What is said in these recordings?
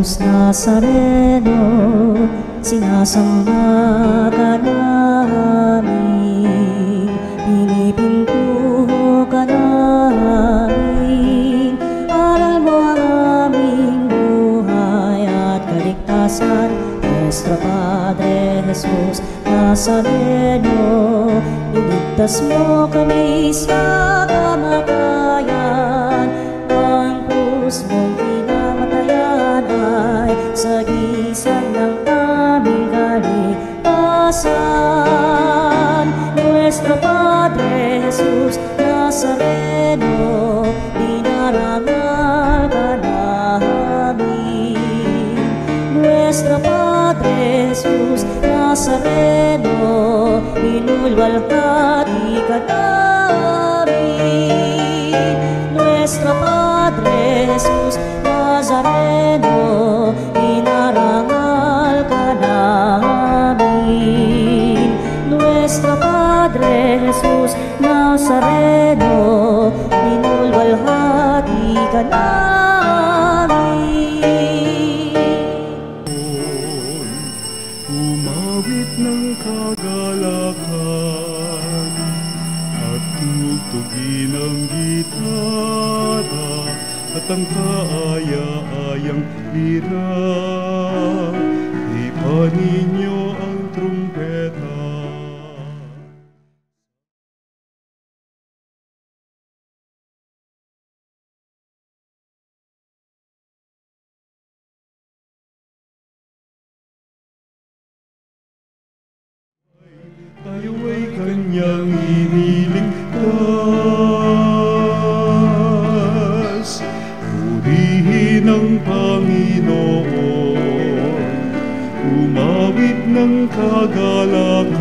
Jesus Nazareno, sinasamba ka namin, pinipintuho ka namin. Aral mo ang aming buhay at kaligtasan, Nuestro Padre Jesus Nazareno. Iligtas mo kami sa kamatayan, ang krus mong pinamatayan ay sagisag ng aming kaligtasan. Nuestro Padre Jesus Nazareno, dinarangal ka namin. Nuestro Padre Jesus Nazareno, inulwalhati ka namin. Nuestro Padre Jesus Nazareno, inarangal ka namin. Nuestro Padre Jesus Nazareno, inulwalhati ka namin. Umawit ng kagalakan at tugtugin ang gitara at ang kaaya-ayang lira. Ipanin niyo ang trumpeta. Tayo ay kanyang iniligtas. Purihin ang Panginoon, umawit ng kagalakan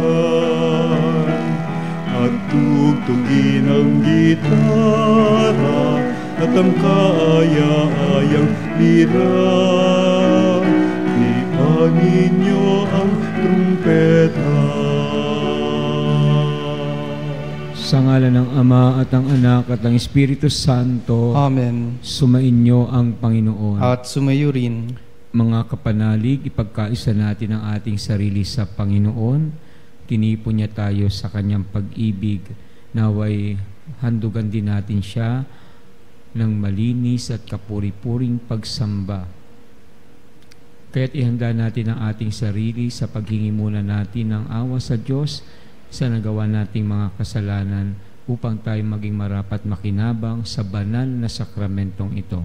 at tugtugin ang gitara at ang kaaya-ayang lira. Ipanin niyo ang trumpeta. Sa ngalan ng Ama at ng Anak at ng Espiritu Santo. Amen. Sumainyo ang Panginoon. At sumayo rin. Mga kapanalig, ipagkaisa natin ang ating sarili sa Panginoon. Tinipon niya tayo sa kanyang pag-ibig. Naway handugan din natin siya ng malinis at kapuri-puring pagsamba. Kaya't ihanda natin ang ating sarili sa paghingi muna natin ng awa sa Diyos sa nagawa nating mga kasalanan upang tayo maging marapat makinabang sa banal na sakramentong ito.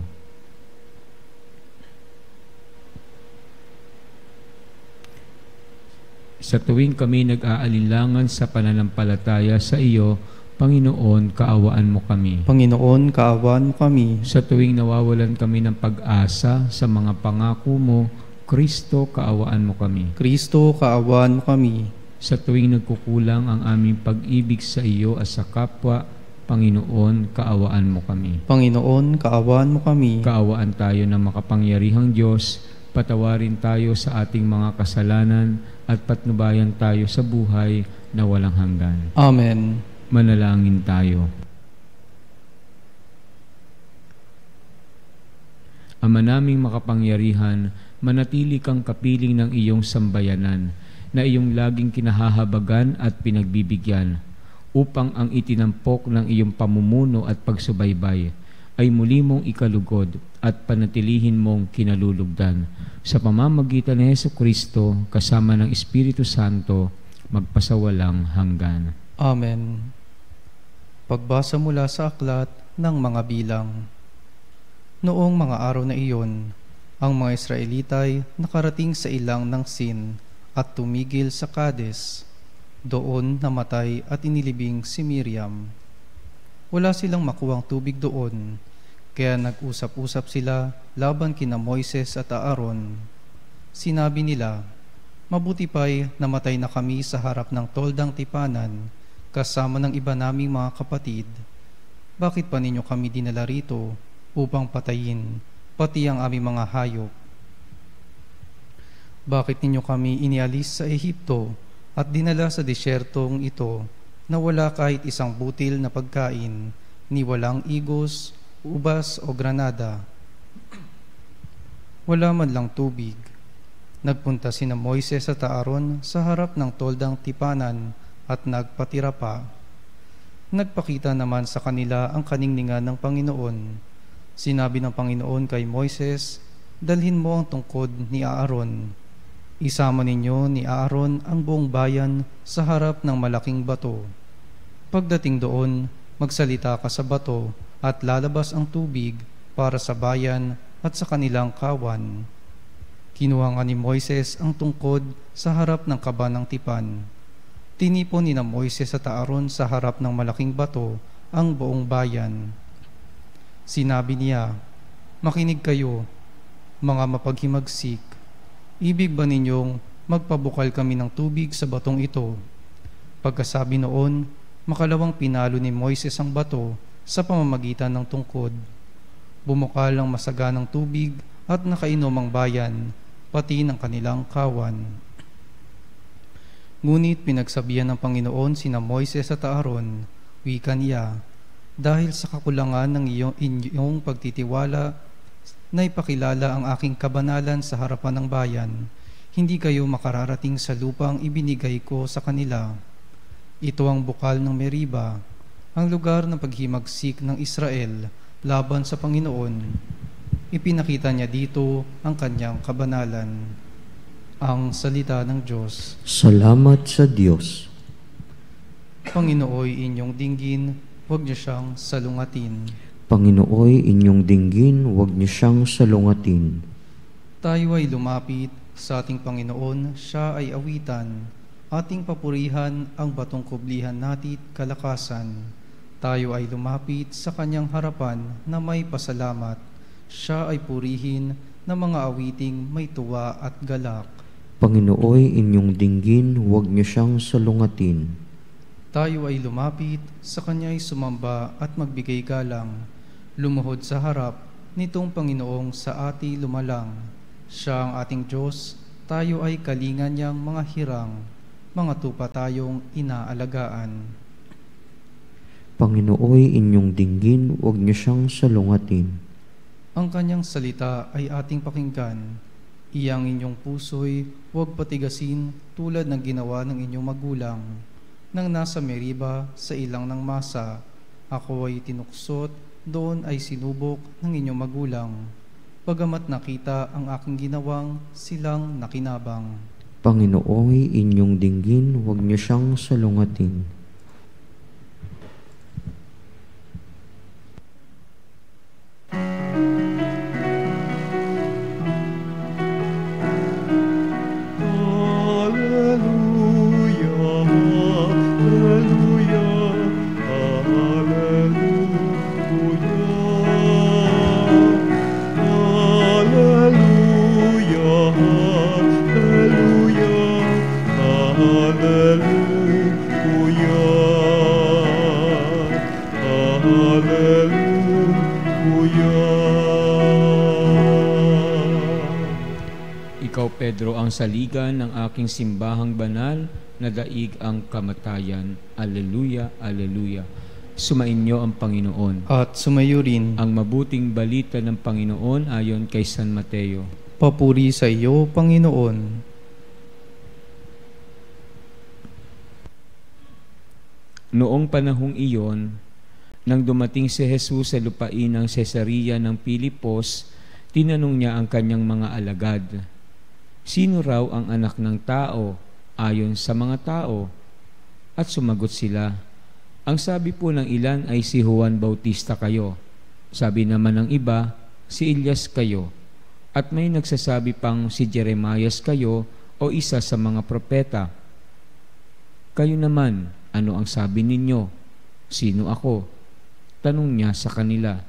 Sa tuwing kami nag-aalinlangan sa pananampalataya sa iyo, Panginoon, kaawaan mo kami. Panginoon, kaawaan mo kami. Sa tuwing nawawalan kami ng pag-asa sa mga pangako mo, Kristo, kaawaan mo kami. Kristo, kaawaan mo kami. Sa tuwing nagkukulang ang aming pag-ibig sa iyo at sa kapwa, Panginoon, kaawaan mo kami. Panginoon, kaawaan mo kami. Kaawaan tayo ng makapangyarihang Diyos, patawarin tayo sa ating mga kasalanan at patnubayan tayo sa buhay na walang hanggan. Amen. Manalangin tayo. Ama naming makapangyarihan, manatili kang kapiling ng iyong sambayanan, na iyong laging kinahahabagan at pinagbibigyan, upang ang itinampok ng iyong pamumuno at pagsubaybay ay muli mong ikalugod at panatilihin mong kinalulugdan. Sa pamamagitan ni Jesucristo, kasama ng Espiritu Santo, magpasawalang hanggan. Amen. Pagbasa mula sa aklat ng mga bilang. Noong mga araw na iyon, ang mga Israelita ay nakarating sa ilang ng Sin at tumigil sa Kades. Doon namatay at inilibing si Miriam. Wala silang makuwang tubig doon, kaya nag-usap-usap sila laban kina Moises at Aaron. Sinabi nila, mabuti pa'y namatay na kami sa harap ng toldang tipanan, kasama ng iba naming mga kapatid. Bakit pa ninyo kami dinala rito upang patayin, pati ang aming mga hayop? Bakit ninyo kami inialis sa Ehipto at dinala sa desyertong ito na wala kahit isang butil na pagkain, ni walang igos, ubas o granada? wala man lang tubig. Nagpunta sina Moises at Aaron sa harap ng toldang tipanan at nagpatira pa. Nagpakita naman sa kanila ang kaningningan ng Panginoon. Sinabi ng Panginoon kay Moises, "Dalhin mo ang tungkod ni Aaron. Isama ninyo ni Aaron ang buong bayan sa harap ng malaking bato. Pagdating doon, magsalita ka sa bato at lalabas ang tubig para sa bayan at sa kanilang kawan." Kinuha nga ni Moises ang tungkod sa harap ng kaba ng tipan. Tinipon ni na Moises at Aaron sa harap ng malaking bato ang buong bayan. Sinabi niya, "Makinig kayo, mga mapaghimagsik. Ibig ba ninyong magpabukal kami ng tubig sa batong ito?" Pagkasabi noon, makalawang pinalo ni Moises ang bato sa pamamagitan ng tungkod. Bumukal ang masaganang tubig at nakainom ang bayan, pati ng kanilang kawan. Ngunit pinagsabihan ng Panginoon sina Moises at Aaron, wika niya, "Dahil sa kakulangan ng inyong pagtitiwala na ipakilala ang aking kabanalan sa harapan ng bayan, hindi kayo makararating sa lupang ibinigay ko sa kanila. Ito ang bukal ng Meriba, ang lugar ng paghimagsik ng Israel laban sa Panginoon. Ipinakita niya dito ang kanyang kabanalan." Ang salita ng Diyos. Salamat sa Diyos. Panginooy inyong dinggin, huwag niyo siyang salungatin. Panginooy inyong dinggin, huwag niyo siyang salungatin. Tayo ay lumapit sa ating Panginoon, siya ay awitan. Ating papurihan ang batong kublihan natit kalakasan. Tayo ay lumapit sa kanyang harapan na may pasalamat. Siya ay purihin ng mga awiting may tuwa at galak. Panginooy inyong dinggin, huwag niyo siyang salungatin. Tayo ay lumapit sa kanya'y sumamba at magbigay galang. Lumuhod sa harap nitong Panginoong sa ati lumalang. Siya ang ating Diyos, tayo ay kalingan niyang mga hirang, mga tupa tayong inaalagaan. Panginooy inyong dinggin, huwag niyo siyang salungatin. Ang kanyang salita ay ating pakinggan. Iyang inyong puso'y huwag patigasin tulad ng ginawa ng inyong magulang. Nang nasa Meriba sa ilang ng masa, ako ay tinuksot, doon ay sinubok ng inyong magulang. Bagamat nakita ang aking ginawang, silang nakinabang. Panginooy inyong dinggin, huwag niyo siyang salungatin. Pedro, ang saligan ng aking simbahang banal na daig ang kamatayan. Alleluia, alleluia. Sumainyo ang Panginoon. At sumayo rin Ang mabuting balita ng Panginoon ayon kay San Mateo. papuri sa iyo, Panginoon. Noong panahong iyon, nang dumating si Jesus sa lupain ng Cesarea ng Pilipos, tinanong niya ang kanyang mga alagad, "Sino raw ang anak ng tao ayon sa mga tao?" At sumagot sila, "Ang sabi po ng ilan ay si Juan Bautista kayo. Sabi naman ng iba, si Elias kayo. At may nagsasabi pang si Jeremias kayo o isa sa mga propeta. Kayo naman, ano ang sabi ninyo? Sino ako?" Tanong niya sa kanila.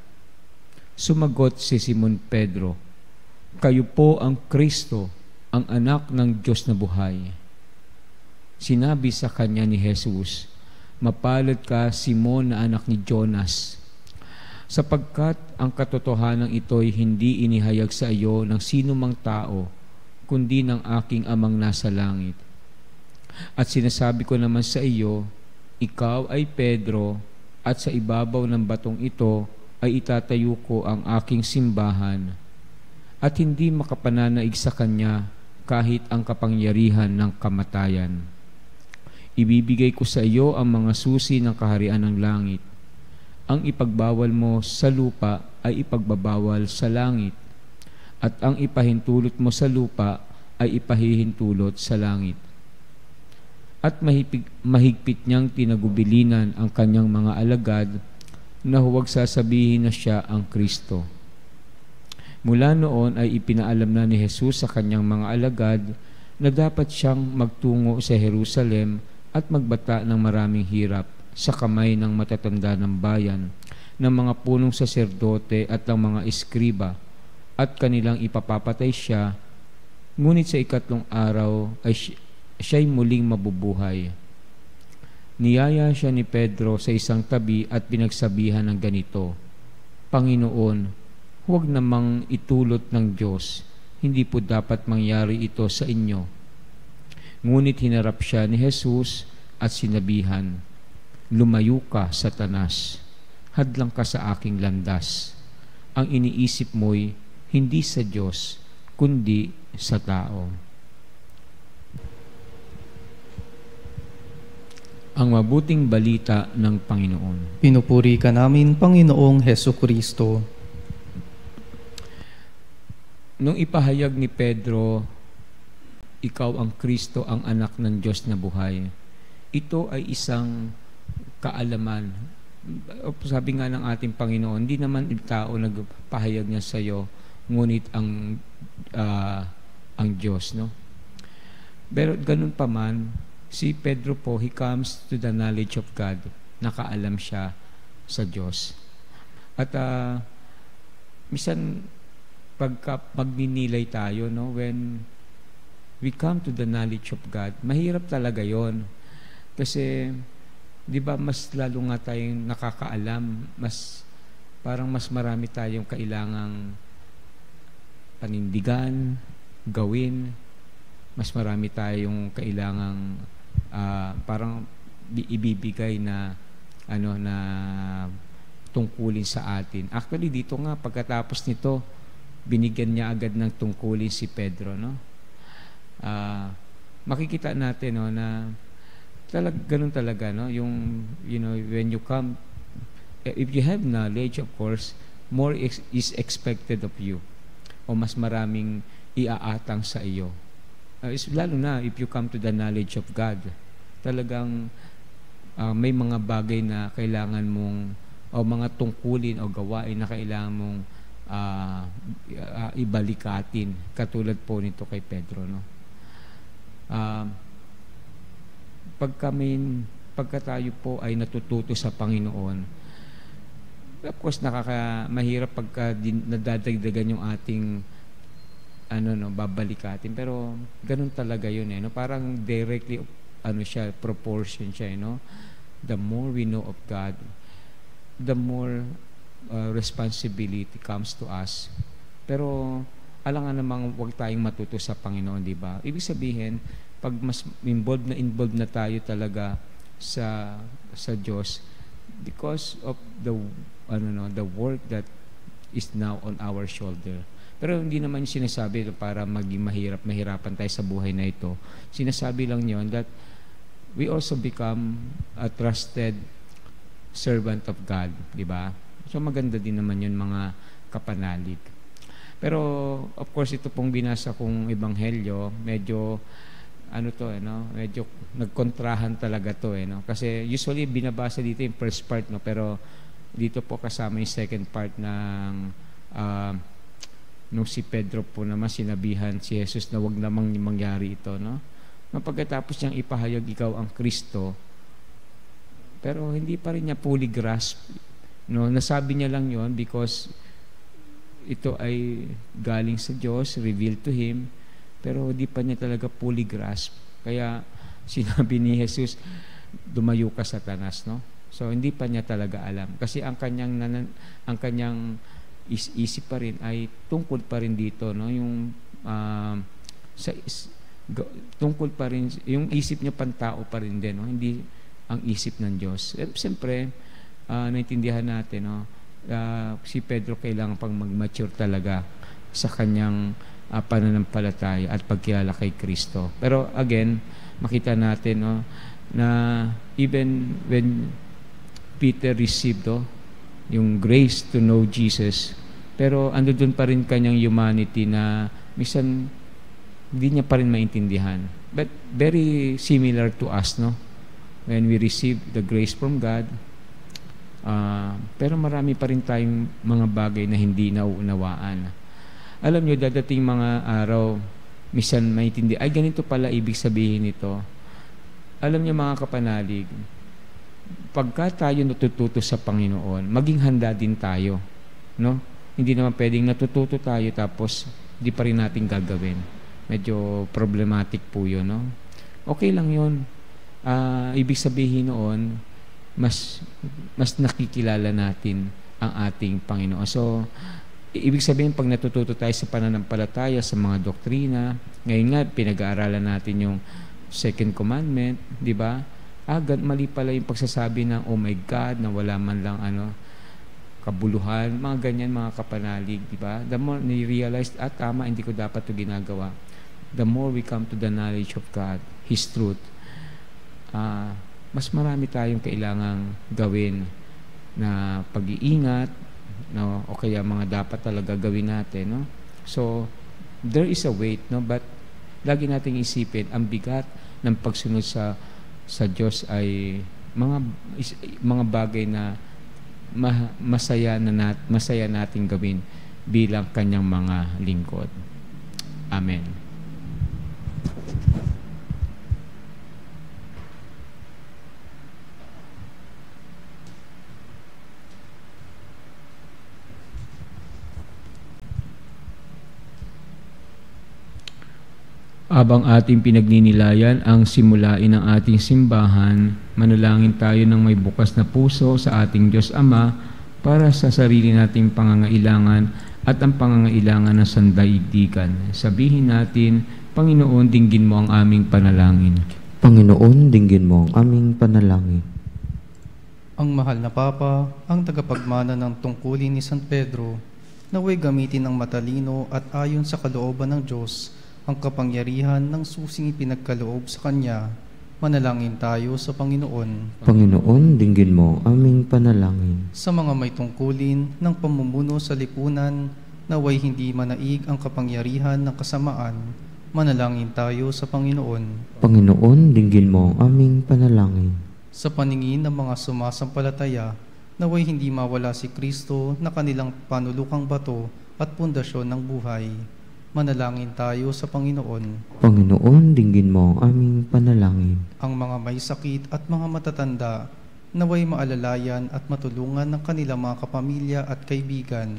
Sumagot si Simon Pedro, "Kayo po ang Kristo, ang anak ng Diyos na buhay." Sinabi sa kanya ni Jesus, "Mapalad ka, Simon, na anak ni Jonas, sapagkat ang katotohanan ito'y hindi inihayag sa iyo ng sino mang tao, kundi ng aking amang nasa langit. At sinasabi ko naman sa iyo, ikaw ay Pedro, at sa ibabaw ng batong ito ay itatayo ko ang aking simbahan, at hindi makapananaig sa kanya kahit ang kapangyarihan ng kamatayan. Ibibigay ko sa iyo ang mga susi ng kaharian ng langit. Ang ipagbawal mo sa lupa ay ipagbabawal sa langit, at ang ipahintulot mo sa lupa ay ipahihintulot sa langit. At mahigpit niyang tinagubilinan ang kanyang mga alagad na huwag sasabihin na siya ang Kristo. Mula noon ay ipinaalam na ni Jesus sa kanyang mga alagad na dapat siyang magtungo sa Jerusalem at magbata ng maraming hirap sa kamay ng matatanda ng bayan, ng mga punong saserdote at ng mga eskriba, at kanilang ipapapatay siya, ngunit sa ikatlong araw ay siya'y muling mabubuhay. Niyaya siya ni Pedro sa isang tabi at pinagsabihan ng ganito, Panginoon, huwag namang itulot ng Diyos, hindi po dapat mangyari ito sa inyo. Ngunit hinarap siya ni Jesus at sinabihan, Lumayo ka, Satanas, hadlang ka sa aking landas. Ang iniisip mo'y hindi sa Diyos, kundi sa tao. Ang mabuting balita ng Panginoon. Pinupuri ka namin, Panginoong Hesukristo. Nung ipahayag ni Pedro, ikaw ang Kristo, ang anak ng Diyos na buhay, ito ay isang kaalaman. Sabi nga ng ating Panginoon, hindi naman yung tao nagpahayag niya sa iyo, ngunit ang Diyos, no? Pero ganun pa man, si Pedro po, he comes to the knowledge of God. Nakaalam siya sa Diyos. At minsan, pagka magninilay tayo, no, when we come to the knowledge of God, mahirap talaga yon. Kasi, di ba, mas lalo nga tayong nakakaalam, parang mas marami tayong kailangang panindigan, gawin, mas marami tayong kailangang parang ibibigay na na tungkulin sa atin. Actually, dito nga, pagkatapos nito, binigyan niya agad ng tungkulin si Pedro, no? Makikita natin, no, na ganun talaga, no? Yung, when you come, if you have knowledge, of course, more is expected of you. O mas maraming iaatang sa iyo. Lalo na if you come to the knowledge of God. Talagang may mga bagay na kailangan mong, o mga tungkulin o gawain na kailangan mong ibalikatin, katulad po nito kay Pedro, no? Pagka tayo po ay natututo sa Panginoon, of course mahirap pagka nadadagdagan yung ating babalikatin, pero ganun talaga yun, no? Parang directly siya, proportion siya, no? The more we know of God, the more responsibility comes to us. Pero alangan namang huwag tayong matuto sa Panginoon, di ba? Ibig sabihin, pag mas involved na tayo talaga sa Diyos, because of the work that is now on our shoulder. Pero hindi naman sinasabi para maging mahirapan tayo sa buhay na ito. Sinasabi lang yun that we also become a trusted servant of God, di ba? So maganda din naman yun, mga kapanalig. Pero of course, ito pong binasa kong ebanghelyo, medyo medyo nagkontrahan talaga to, no? Kasi usually binabasa dito yung first part, no? Pero dito po kasama yung second part ng nung si Pedro po naman sinabihan si Jesus na wag namang mangyari ito, no? Pagkatapos niyang ipahayag ikaw ang Kristo, pero hindi pa rin niya fully grasp, no? Nasabi niya lang yon because ito ay galing sa Diyos, revealed to him, pero hindi pa niya talaga fully grasp. Kaya sinabi ni Jesus, Lumayo ka, Satanas, no? So hindi pa niya talaga alam, kasi ang kanyang isip pa rin ay tungkol pa rin dito, no? Yung tungkol pa rin, yung isip niya pantao pa rin din, no? Hindi ang isip ng Diyos. Siyempre, naintindihan natin, no? Si Pedro kailangan pang mag-mature talaga sa kanyang pananampalataya at pagkilala kay Kristo. Pero again, makita natin na even when Peter received yung grace to know Jesus, pero ando doon pa rin kanyang humanity na minsan hindi niya pa rin maintindihan. But very similar to us, when we receive the grace from God, pero marami pa rin tayong mga bagay na hindi nauunawaan. Alam nyo, dadating mga araw, minsan maintindihan, ay ganito pala ibig sabihin nito. Alam nyo mga kapanalig, pagka tayo natututo sa Panginoon, maging handa din tayo. Hindi naman pwedeng natututo tayo tapos di pa rin natin gagawin. Medyo problematic po yun. Okay lang yun. Ibig sabihin noon, mas nakikilala natin ang ating Panginoon. So, ibig sabihin, pag natututo tayo sa pananampalataya, sa mga doktrina, ngayon nga, pinag-aaralan natin yung Second Commandment, di ba? Mali pala yung pagsasabi ng, oh my God, na wala man lang kabuluhan, mga ganyan, mga kapanalig, di ba? The more ni-realize, tama, hindi ko dapat ito ginagawa. The more we come to the knowledge of God, His truth, mas marami tayong kailangang gawin na pag-iingat, o kaya mga dapat talaga gawin natin. So, there is a weight, but lagi nating isipin, ang bigat ng pagsunod sa Diyos ay mga bagay na masaya nating gawin bilang kanyang mga lingkod. Amen. Habang ating pinagninilayan ang simulain ng ating simbahan, manalangin tayo ng may bukas na puso sa ating Diyos Ama para sa sarili nating pangangailangan at ang pangangailangan ng sandaigdigan. Sabihin natin, Panginoon, dinggin mo ang aming panalangin. Panginoon, dinggin mo ang aming panalangin. Ang mahal na Papa, ang tagapagmana ng tungkulin ni San Pedro, naway gamitin ng matalino at ayon sa kalooban ng Diyos ang kapangyarihan ng susing ipinagkaloob sa Kanya. Manalangin tayo sa Panginoon. Panginoon, dinggin mo ang aming panalangin. Sa mga may tungkulin ng pamumuno sa lipunan, naway hindi manaig ang kapangyarihan ng kasamaan. Manalangin tayo sa Panginoon. Panginoon, dinggin mo ang aming panalangin. Sa paningin ng mga sumasampalataya, naway hindi mawala si Kristo na kanilang panulukang bato at pundasyon ng buhay. Manalangin tayo sa Panginoon. Panginoon, dinggin mo ang aming panalangin. Ang mga may sakit at mga matatanda, naway maalalayan at matulungan ng kanilang mga kapamilya at kaibigan.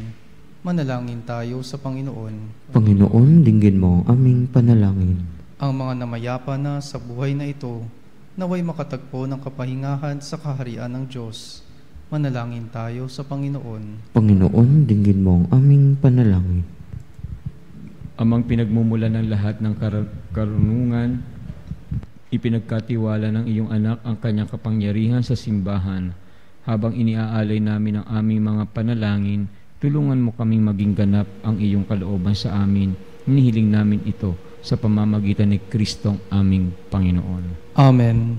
Manalangin tayo sa Panginoon. Panginoon, dinggin mo ang aming panalangin. Ang mga namayapa na sa buhay na ito, naway makatagpo ng kapahingahan sa kaharian ng Diyos. Manalangin tayo sa Panginoon. Panginoon, dinggin mo ang aming panalangin. Amang pinagmumula ng lahat ng karunungan, ipinagkatiwala ng iyong anak ang kanyang kapangyarihan sa simbahan. Habang iniaalay namin ang aming mga panalangin, tulungan mo kaming maging ganap ang iyong kalooban sa amin. Hinihiling namin ito sa pamamagitan ni Kristong aming Panginoon. Amen.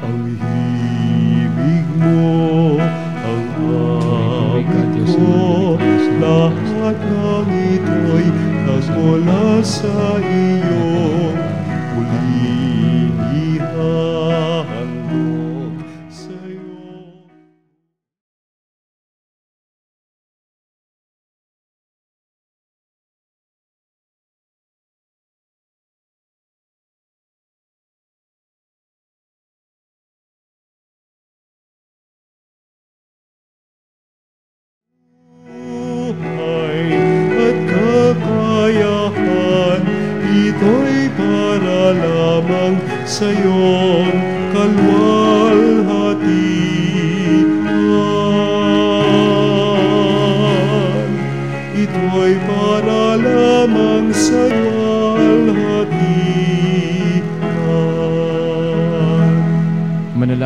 Ang himig mo, ang aking ko, lahat ng ito'y nagmula sa iyo. Muling ihahandog sa iyo. At kakayahan, ito'y para lamang sa'yo.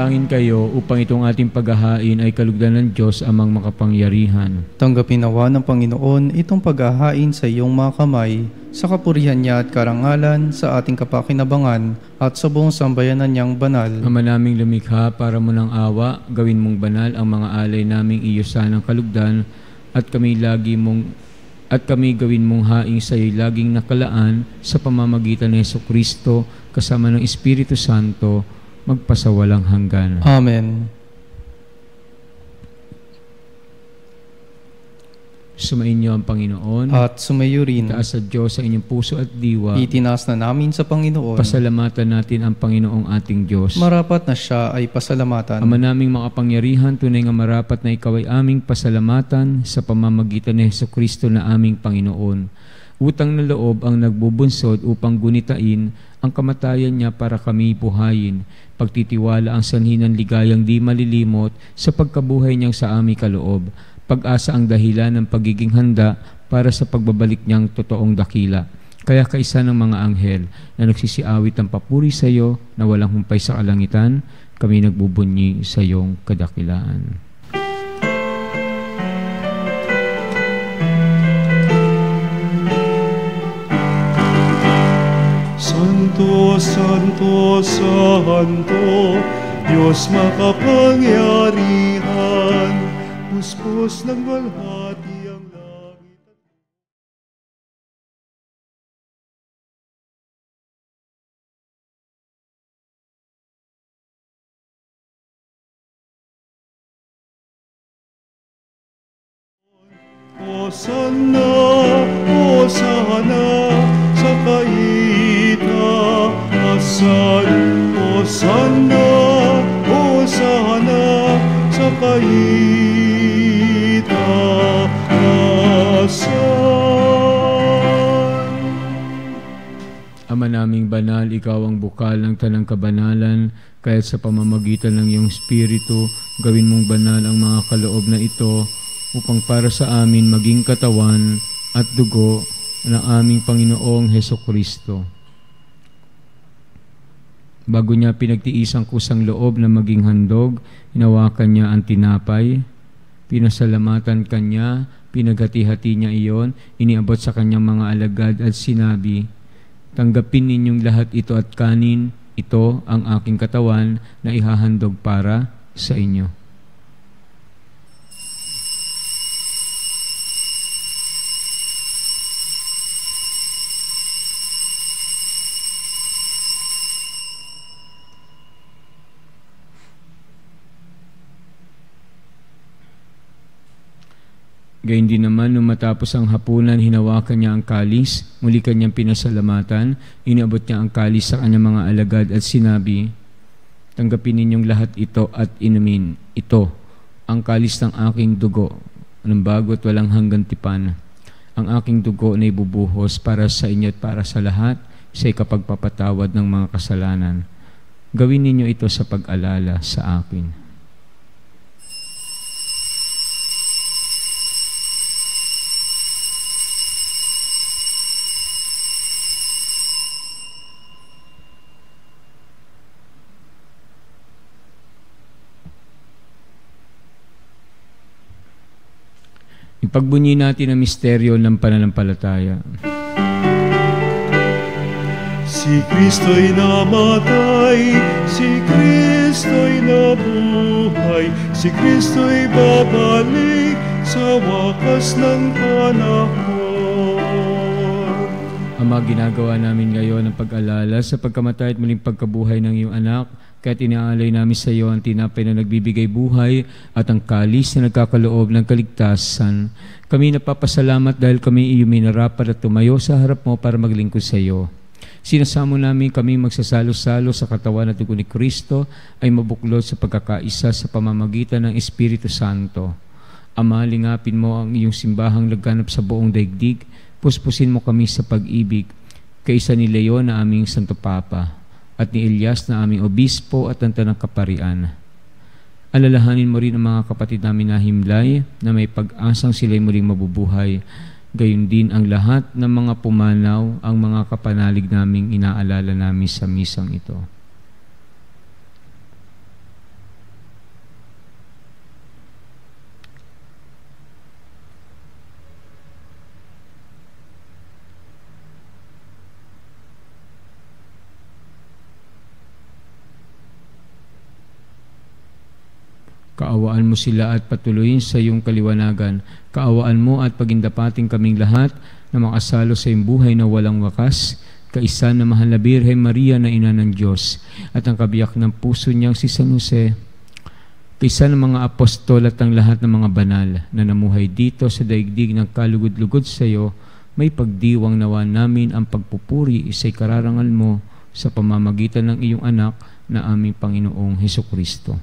Manalangin kayo upang itong ating paghahain ay kalugdan ng Diyos amang makapangyarihan. Tanggapin nawa ng Panginoon itong paghahain sa iyong mga kamay, sa kapurihan niya at karangalan, sa ating kapakinabangan at sa buong sambayanan niyang banal. Ama naming lumikha, para mo ng awa, gawin mong banal ang mga alay naming iyo sanang kalugdan, at kami gawin mong haing sa iyo laging nakalaan sa pamamagitan ni Jesucristo kasama ng Espiritu Santo, magpasawalang hanggan. Amen. Sumainyo ang Panginoon. At sumayo rin. Itaas sa Diyos ang inyong puso at diwa. Itinaas na namin sa Panginoon. Pasalamatan natin ang Panginoong ating Diyos. Marapat na siya ay pasalamatan. Ama naming makapangyarihan, tunay nga marapat na ikaw ay aming pasalamatan sa pamamagitan ni Jesucristo na aming Panginoon. Utang na loob ang nagbubunsod upang gunitain ang kamatayan niya para kami buhayin. Pagtitiwala ang sanhi ng ligayang di malilimot sa pagkabuhay niyang sa aming kaloob. Pag-asa ang dahilan ng pagiging handa para sa pagbabalik niyang totoong dakila. Kaya kaisa ng mga anghel na nagsisiawit ang papuri sa iyo na walang humpay sa kalangitan, kami nagbubunyi sa iyong kadakilaan. Santo, Santo, Santo, Diyos makapangyarihan, puspos ng walhati ang langit. Hosanna, Hosanna, sa kaitaasan. Hosanna, Hosanna, sa Ama naming banal, ikaw ang bukal ng tanang kabanalan, kaya sa pamamagitan ng iyong Espiritu, gawin mong banal ang mga kaloob na ito, upang para sa amin maging katawan at dugo ng aming Panginoong Hesukristo. Bago niya pinagtiis ang kusang loob na maging handog, hinawakan niya ang tinapay, pinasalamatan kanya, pinaghati-hati niya iyon, iniabot sa kanyang mga alagad at sinabi, "Tanggapin ninyong lahat ito at kanin, ito ang aking katawan na ihahandog para sa inyo." Gayun din naman, nung matapos ang hapunan, hinawakan niya ang kalis, muli kanyang pinasalamatan, iniabot niya ang kalis sa kanyang mga alagad at sinabi, "Tanggapin ninyong lahat ito at inumin. Ito, ang kalis ng aking dugo, ng bago at walang hanggang tipan. Ang aking dugo na ibubuhos para sa inyo at para sa lahat, sa ikapagpapatawad ng mga kasalanan. Gawin ninyo ito sa pag-alala sa akin." Ipagbunyi natin ang misteryo ng pananampalataya. Si Kristo'y namatay, si Kristo'y nabuhay, si Kristo'y babalik sa wakas ng panahon. Ama, ginagawa namin ngayon ang pag-alala sa pagkamatay at muling pagkabuhay ng iyong anak, kaya't inaalay namin sa iyo ang tinapay na nagbibigay buhay at ang kalis na nagkakaloob ng kaligtasan. Kami napapasalamat dahil kami iyong minarapat at tumayo sa harap mo para maglingkod sa iyo. Sinasamo namin kami magsasalo-salo sa katawan at dugo ni Kristo ay mabuklod sa pagkakaisa sa pamamagitan ng Espiritu Santo. Ama, lingapin mo ang iyong simbahang laganap sa buong daigdig. Puspusin mo kami sa pag-ibig, kaisa ni Leon na aming Santo Papa, at ni Elias na aming Obispo at ang Tanang Kaparian. Alalahanin mo rin ang mga kapatid namin na himlay, na may pag-asang sila'y muling mabubuhay. Gayon din ang lahat ng mga pumanaw, ang mga kapanalig naming inaalala namin sa misang ito. Kaawaan mo sila at patuloyin sa iyong kaliwanagan. Kaawaan mo at pagindapating kaming lahat na makasalo sa iyong buhay na walang wakas, kaisa na mahal na Birhen Maria na ina ng Diyos, at ang kabiyak ng puso niyang si San Jose, kaisa ng mga apostol at ang lahat ng mga banal na namuhay dito sa daigdig ng kalugod-lugod sa iyo, may pagdiwang nawa namin ang pagpupuri sa kararangal mo sa pamamagitan ng iyong anak na aming Panginoong Hesukristo.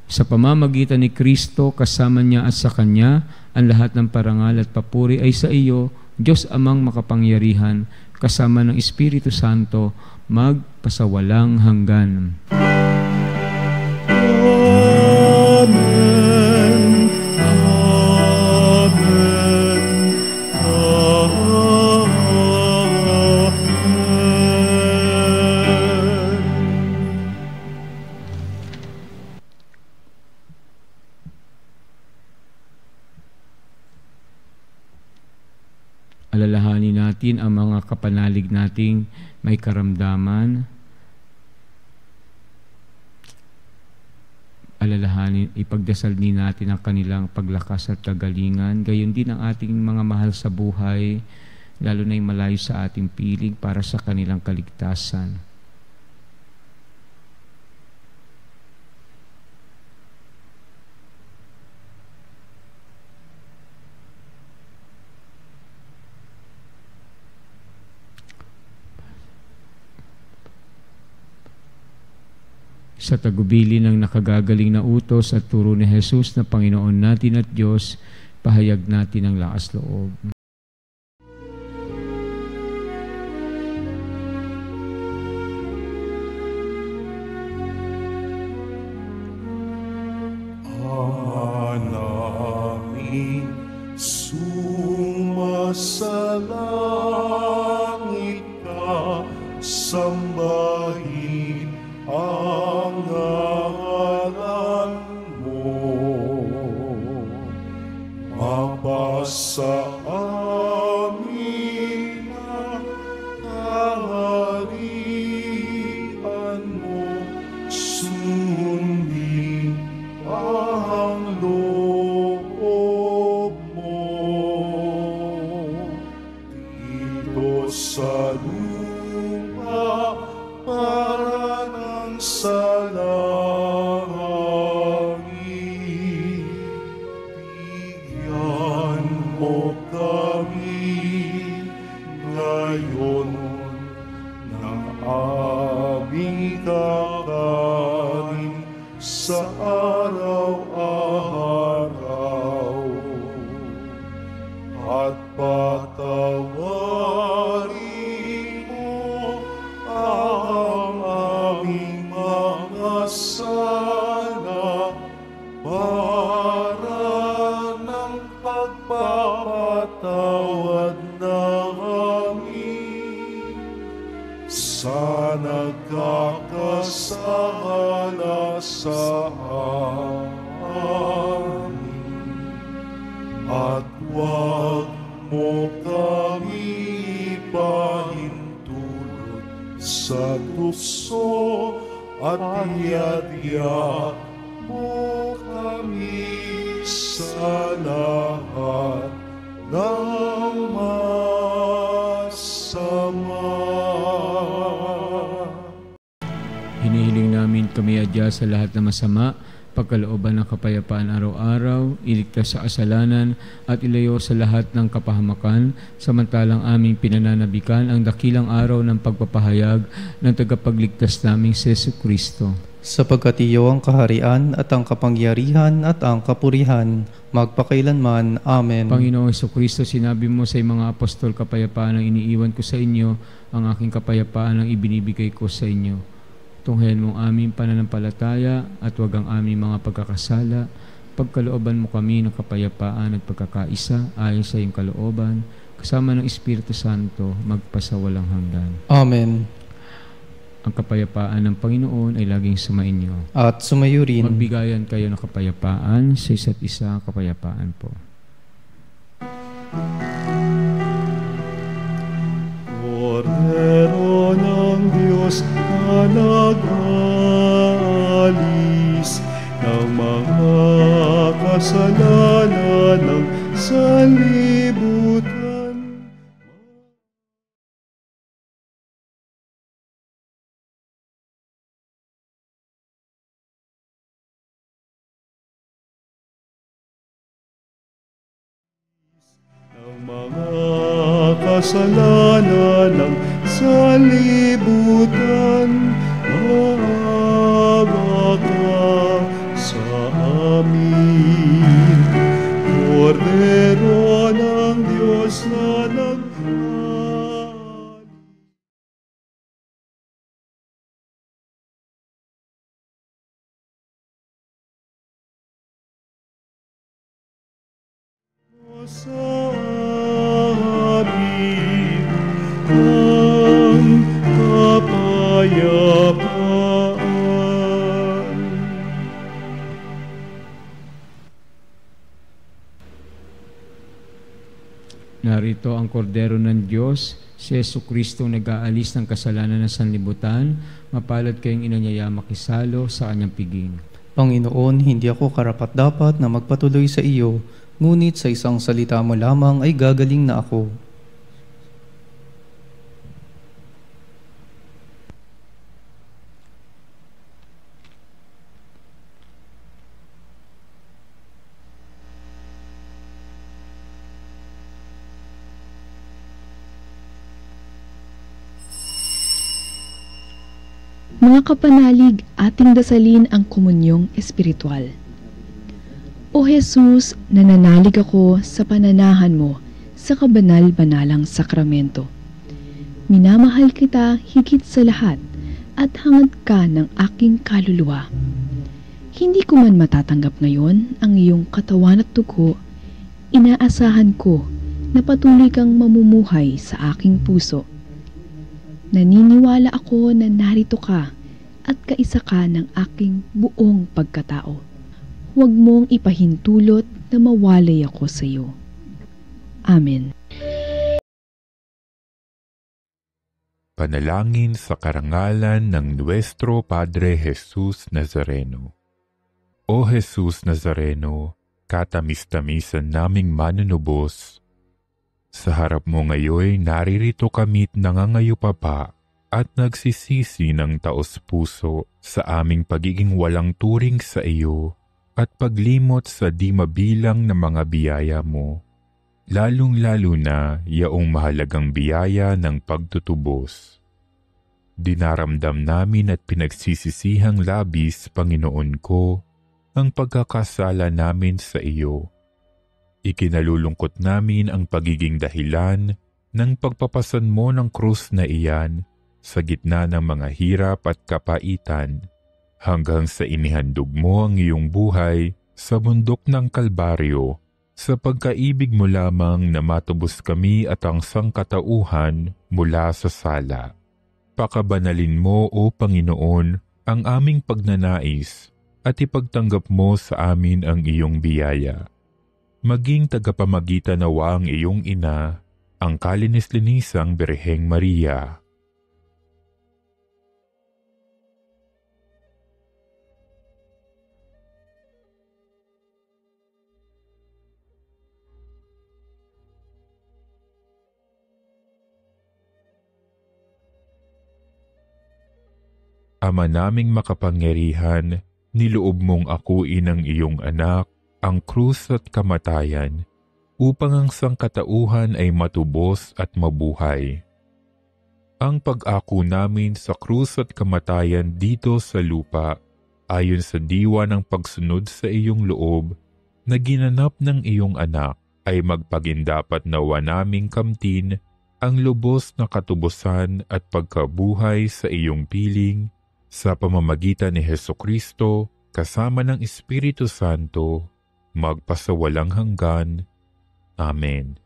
Sa pamamagitan ni Kristo, kasama niya at sa Kanya, ang lahat ng parangal at papuri ay sa iyo, Diyos Amang makapangyarihan, kasama ng Espiritu Santo, magpasawalang hanggan. Amen. Amen. Alalahanin natin ang mga kapanalig nating may karamdaman. Alalahanin, ipagdasal din natin ang kanilang paglakas at kagalingan. Gayon din ang ating mga mahal sa buhay, lalo na yung malayo sa ating piling para sa kanilang kaligtasan. Sa tagubili ng nakagagaling na utos at turo ni Jesus na Panginoon natin at Diyos, pahayag natin ang lakas loob. Namin sumasalangit ka, sambahin ang ngalan mo. Mapasa amin ang kaharian mo, sundin ang loob mo. Dito sa lupa para ng sa langit, bigyan mo kami ngayon ng aming kakanin sa araw-araw, at patawarin mo ang aming mga sala para ng pagpapatawad namin sa nagkakasala sa amin, at huwag mo kami ipahintulot sa tukso, at iadya mo kami sa lahat ng masama. Hinihiling namin kami adya sa lahat ng masama, pagkalooban ng kapayapaan araw-araw, iligtas sa kasalanan at ilayo sa lahat ng kapahamakan, samantalang aming pinananabikan ang dakilang araw ng pagpapahayag ng tagapagligtas naming si Jesucristo. Sapagkat iyo ang kaharian at ang kapangyarihan at ang kapurihan, magpakailanman. Amen. Panginoong Jesucristo, sinabi mo sa mga apostol, kapayapaan ang iniiwan ko sa inyo, ang aking kapayapaan ang ibinibigay ko sa inyo. Tunghayan mo aming pananampalataya at huwag ang aming mga pagkakasala. Pagkalooban mo kami ng kapayapaan at pagkakaisa ayon sa iyong kalooban, kasama ng Espiritu Santo, magpasawalang hanggan. Amen. Ang kapayapaan ng Panginoon ay laging sumainyo. At sumayo rin. Magbigayan kayo ng kapayapaan sa isa't isa, kapayapaan po. Cordero ng Diyos na kasalanan ng sanlibutan. Ng mga kasalanan ng sanlibutan, maawa ka sa amin. Kordero ng Diyos na naghahalin. Sa amin ang kapayapaan. Narito ang kordero ng Diyos, si Jesucristo nag-aalis ng kasalanan ng sanlibutan. Mapalad kayong inanyaya makisalo sa kanyang piging. Panginoon, hindi ako karapat-dapat na magpatuloy sa iyo, ngunit sa isang salita mo lamang ay gagaling na ako. Mga kapanalig, ating dasalin ang komunyong espiritual. O Jesus, nananalig ako sa pananahan mo sa kabanal-banalang sakramento. Minamahal kita higit sa lahat at hangad ka ng aking kaluluwa. Hindi ko man matatanggap ngayon ang iyong katawan at dugo, inaasahan ko na patuloy kang mamumuhay sa aking puso. Naniniwala ako na narito ka at kaisa ka ng aking buong pagkatao. Huwag mong ipahintulot na mawalay ako sa iyo. Amen. Panalangin sa karangalan ng Nuestro Padre Jesus Nazareno. O Jesus Nazareno, katamis-tamisan naming manunubos, sa harap mo ngayon naririto kami't nangangayupapa at nagsisisi ng taos-puso sa aming pagiging walang turing sa iyo at paglimot sa di mabilang na mga biyaya mo, lalong-lalo na yaong mahalagang biyaya ng pagtutubos. Dinaramdam namin at pinagsisisihang labis, Panginoon ko, ang pagkakasala namin sa iyo. Ikinalulungkot namin ang pagiging dahilan ng pagpapasan mo ng krus na iyan sa gitna ng mga hirap at kapaitan hanggang sa inihandog mo ang iyong buhay sa bundok ng Kalbaryo sa pagkaibig mo lamang na matubos kami at ang sangkatauhan mula sa sala. Pakabanalin mo, O Panginoon, ang aming pagnanais at ipagtanggap mo sa amin ang iyong biyaya. Maging tagapamagitan nawa ang iyong ina, ang kalinis-linisang Birheng Maria. Ama naming makapangyarihan, niloob mong akuin ang iyong anak, ang krus at kamatayan, upang ang sangkatauhan ay matubos at mabuhay. Ang pag-ako namin sa krus at kamatayan dito sa lupa, ayon sa diwa ng pagsunod sa iyong loob, na ginanap ng iyong anak, ay magpagindapat nawa naming kamtin ang lubos na katubusan at pagkabuhay sa iyong piling, sa pamamagitan ni Jesucristo, kasama ng Espiritu Santo, magpasawalang hanggan. Amen.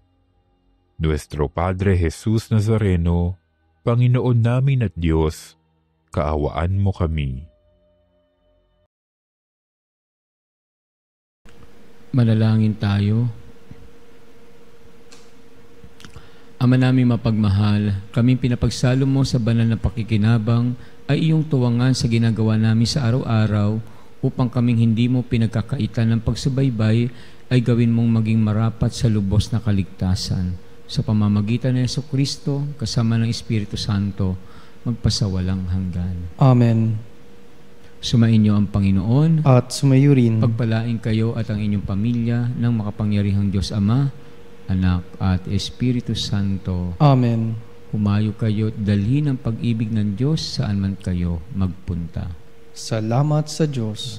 Nuestro Padre Jesus Nazareno, Panginoon namin at Diyos, kaawaan mo kami. Manalangin tayo. Ama naming mapagmahal, kaming pinapagsalo mo sa banal na pakikinabang ay iyong tuwangan sa ginagawa namin sa araw-araw upang kaming hindi mo pinagkakaitan ng pagsubaybay ay gawin mong maging marapat sa lubos na kaligtasan. Sa pamamagitan ni Jesucristo, kasama ng Espiritu Santo, magpasawalang hanggan. Amen. Sumainyo ang Panginoon, At sumayo rin pagpalain kayo at ang inyong pamilya ng makapangyarihang Diyos Ama, Anak at Espiritu Santo. Amen. Humayo kayo at dalhin ang pag-ibig ng Diyos saan man kayo magpunta. Salamat sa Diyos.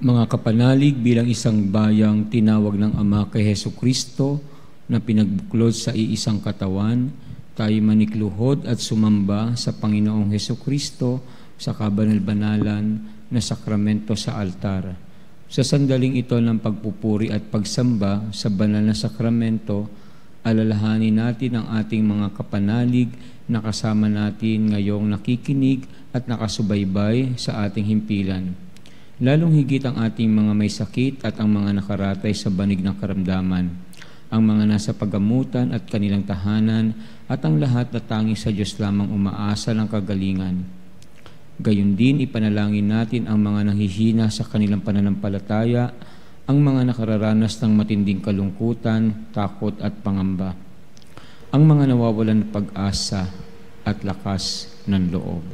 Mga kapanalig, bilang isang bayang tinawag ng Ama kay Jesucristo na pinagbuklod sa iisang katawan, tayo manikluhod at sumamba sa Panginoong Jesucristo sa kabanal-banalan na sakramento sa altar. Sa sandaling ito ng pagpupuri at pagsamba sa banal na sakramento, alalahanin natin ang ating mga kapanalig na kasama natin ngayong nakikinig at nakasubaybay sa ating himpilan. Lalong higit ang ating mga may sakit at ang mga nakaratay sa banig ng karamdaman, ang mga nasa paggamutan at kanilang tahanan, at ang lahat na tanging sa Diyos lamang umaasa ng kagalingan. Gayon din ipanalangin natin ang mga nanghihina sa kanilang pananampalataya, ang mga nakararanas ng matinding kalungkutan, takot at pangamba, ang mga nawawalan ng pag-asa at lakas ng loob.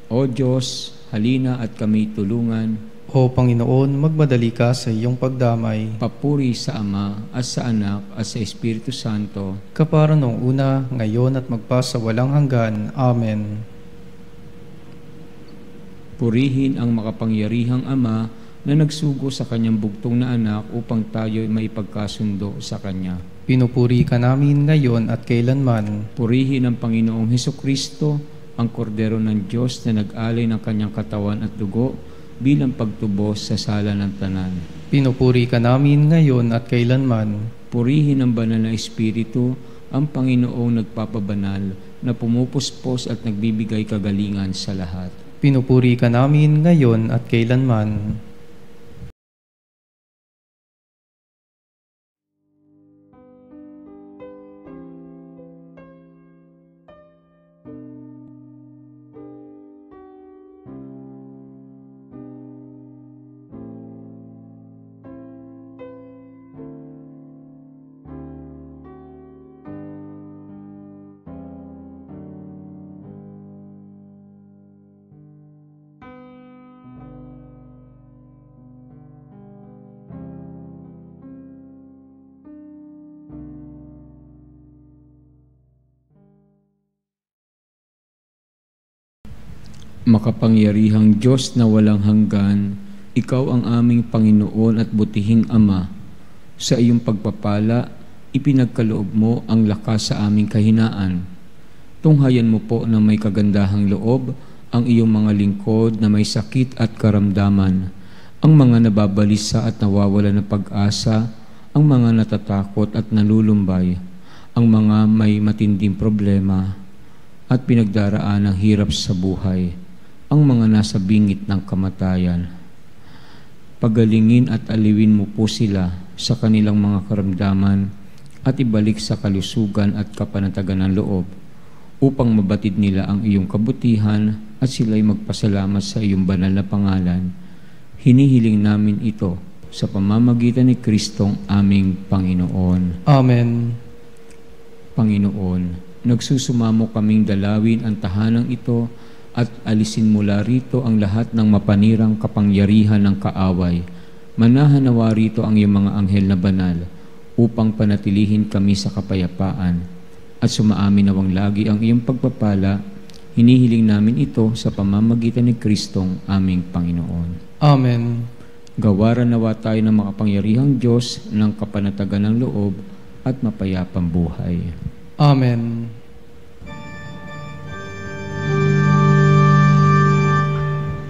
O Diyos, halina at kami tulungan. O Panginoon, magmadali ka sa iyong pagdamay. Papuri sa Ama at sa Anak at sa Espiritu Santo. Kapara noong una, ngayon at magpasawalang hanggan. Amen. Purihin ang makapangyarihang Ama na nagsugo sa kanyang bugtong na anak upang tayo maipagkasundo sa Kanya. Pinupuri ka namin ngayon at kailanman. Purihin ang Panginoong Hesukristo, ang kordero ng Diyos na nag-alay ng kanyang katawan at dugo bilang pagtubos sa sala ng tanan. Pinupuri ka namin ngayon at kailanman. Purihin ng banal na Espiritu, ang Panginoong nagpapabanal, na pumupuspos at nagbibigay kagalingan sa lahat. Pinupuri ka namin ngayon at kailanman. Makapangyarihang Diyos na walang hanggan, Ikaw ang aming Panginoon at butihing Ama. Sa iyong pagpapala, ipinagkaloob mo ang lakas sa aming kahinaan. Tunghayan mo po na may kagandahang loob ang iyong mga lingkod na may sakit at karamdaman, ang mga nababalisa at nawawala ng pag-asa, ang mga natatakot at nalulumbay, ang mga may matinding problema at pinagdaraan ng hirap sa buhay, ang mga nasa bingit ng kamatayan. Pagalingin at aliwin mo po sila sa kanilang mga karamdaman at ibalik sa kalusugan at kapanatagan ng loob upang mabatid nila ang iyong kabutihan at sila'y magpasalamat sa iyong banal na pangalan. Hinihiling namin ito sa pamamagitan ni Kristong aming Panginoon. Amen. Panginoon, nagsusumamo kaming dalawin ang tahanang ito at alisin mula rito ang lahat ng mapanirang kapangyarihan ng kaaway. Manahan nawa rito ang iyong mga anghel na banal upang panatilihin kami sa kapayapaan at sumaamin nawang lagi ang iyong pagpapala. Hinihiling namin ito sa pamamagitan ni Kristong aming Panginoon. Amen. Gawaran nawa tayo ng makapangyarihang Diyos ng kapanatagan ng loob at mapayapang buhay. Amen.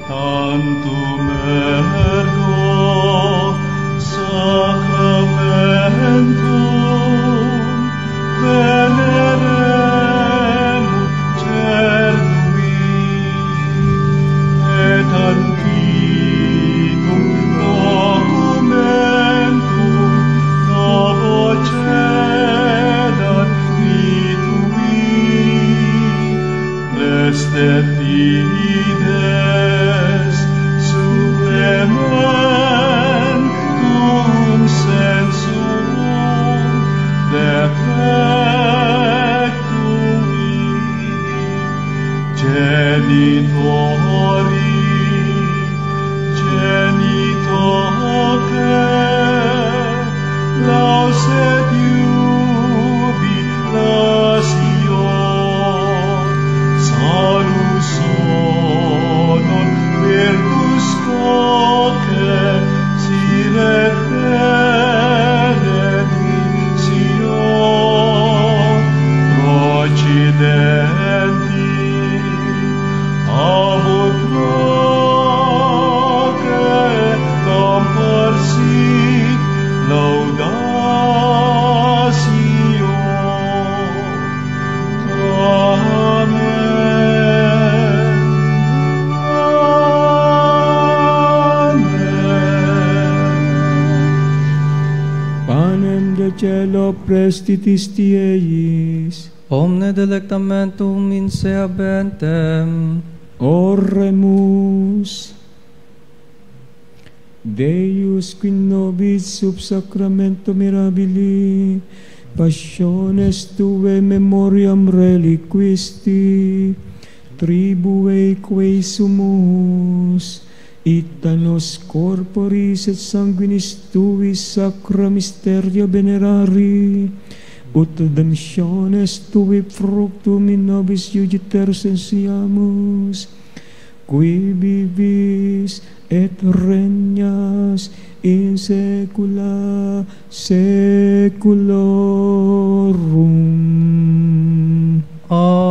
Tantum ergo sacramentum veneremur cernui et antiquum documentum novo cedat vitui estet fides supplementum sensum defectui genitori genitoque lauset jubilatio salus honor virtus coque siret benedictio procidenti amor proque comparsit laudatio. Amen. Panem de cielo prestitis tieis, Omne delectamentum in se habentem. oremus. Deus qui nobis sub sacramento mirabili passiones tuae memoriam reliquisti tribue quae sumus ita nos corporis et sanguinis tuis sacra mysteria venerari ut redemptiones tui fructum in nobis iugiter sensiamus qui vivis et regnas in saecula saeculorum. Amen.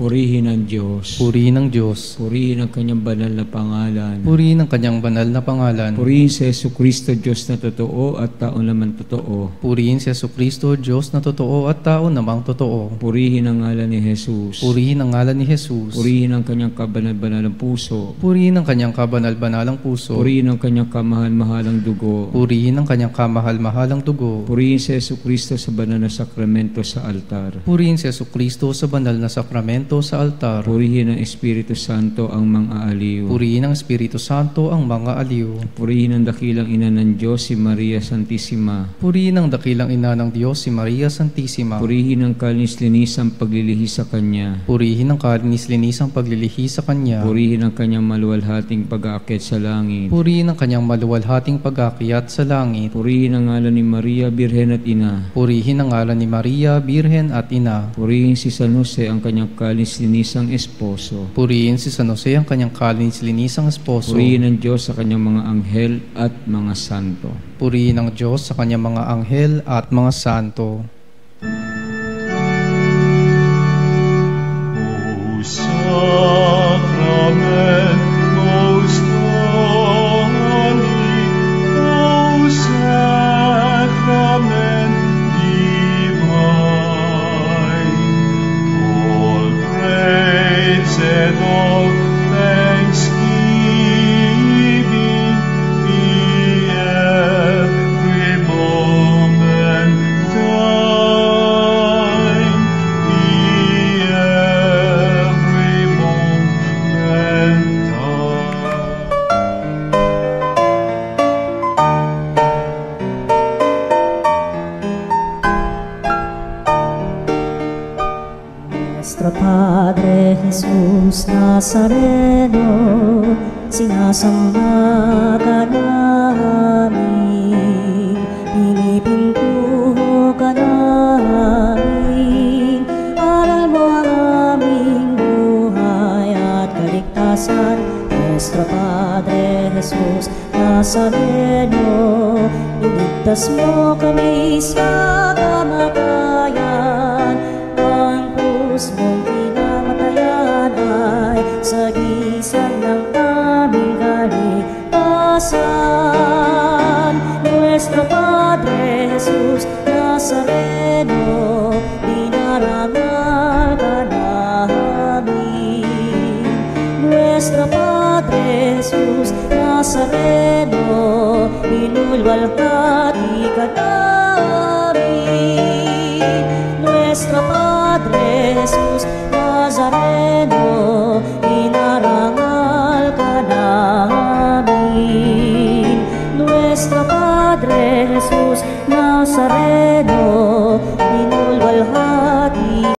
Purihin ang Diyos. Purihin ang Diyos. Purihin ang kanyang banal na pangalan. Purihin ang kanyang banal na pangalan. Purihin si Jesucristo, Diyos na totoo at tao naman totoo. Purihin si Jesucristo, Diyos na totoo at tao namang totoo. Purihin ang ngalan ni Jesus. Purihin ang ngalan ni Jesus. Purihin ang kanyang kabanal-banalang puso. Purihin ang kanyang kabanal-banalang puso. Purihin ang kanyang kamahal-mahalang dugo. Purihin ang kanyang kamahal-mahalang dugo. Purihin si Jesucristo sa banal na sakramento sa altar. Purihin si Jesucristo sa banal na sakramento sa altar. Purihin ang Espiritu Santo ang mga aliw. Purihin ang Espiritu Santo ang mga aliw. Purihin ang dakilang ina ng Diyos, si Maria Santissima. Purihin ang dakilang ina ng Diyos, si Maria Santissima. Purihin ang kalinis-linisang paglilihi sa Kanya. Purihin ang kalinis-linisang paglilihi sa Kanya. Purihin ang Kanyang maluwalhating pag-aakyat sa langit. Purihin ang Kanyang maluwalhating pag-aakyat sa langit. Purihin ang ngalan ni Maria, Birhen at Ina. Purihin ang ngalan ni Maria, Birhen at Ina. Purihin si San Jose, ang Kanyang kalinis-linisang esposo. Purihin si San Jose, ang Kanyang kalinis-linisang esposo. Purihin ang Diyos sa Kanyang mga anghel at mga santo. Purihin ang Diyos sa Kanyang mga anghel at mga santo. O Sacrament most holy, O Sacrament divine, all praise and all thanksgiving be every moment thine, be every moment Nuestro Padre Jesus Nazareno, sinasamba ka namin, pinipintuho ka namin, aral mo ang aming buhay at kaligtasan. Nuestro Padre Jesus Nazareno, iligtas mo kami sa kamatayan, ang krus mong pinamatayan ay sagisag ng aming kaligtasan. Nuestro Padre Jesus Nazareno, dinarangal ka namin. Nuestro Padre Jesus Nazareno, inulwalhati ka namin. Nuestro Padre Jesus Nazareno,